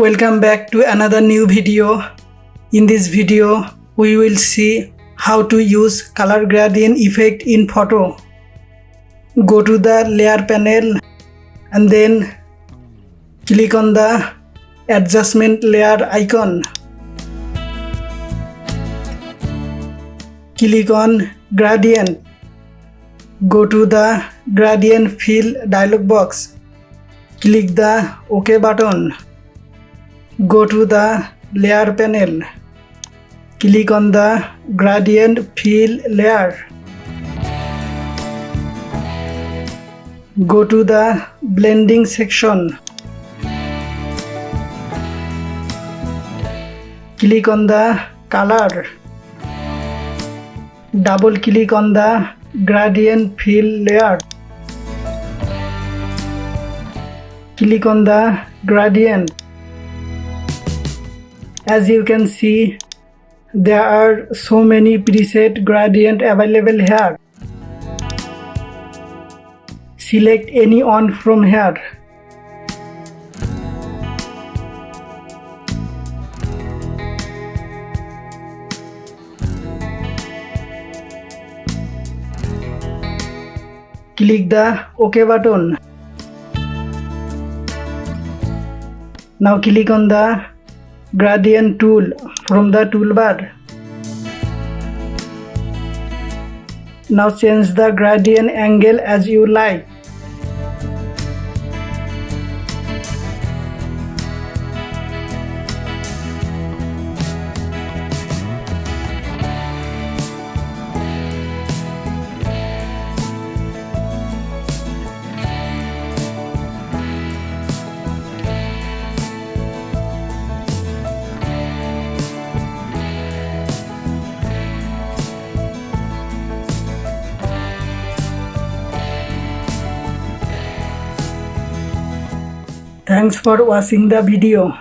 Welcome back to another new video. In this video, we will see how to use color gradient effect in photo. Go to the layer panel and then click on the adjustment layer icon. Click on gradient. Go to the gradient fill dialog box. Click the OK button. Go to the layer panel. Click on the gradient fill layer. Go to the blending section. Click on the color. Double click on the gradient fill layer. Click on the gradient. As you can see, there are so many preset gradient available here. Select any one from here. Click the OK button. Now click on the gradient tool from the toolbar. Now change the gradient angle as you like. Thanks for watching the video.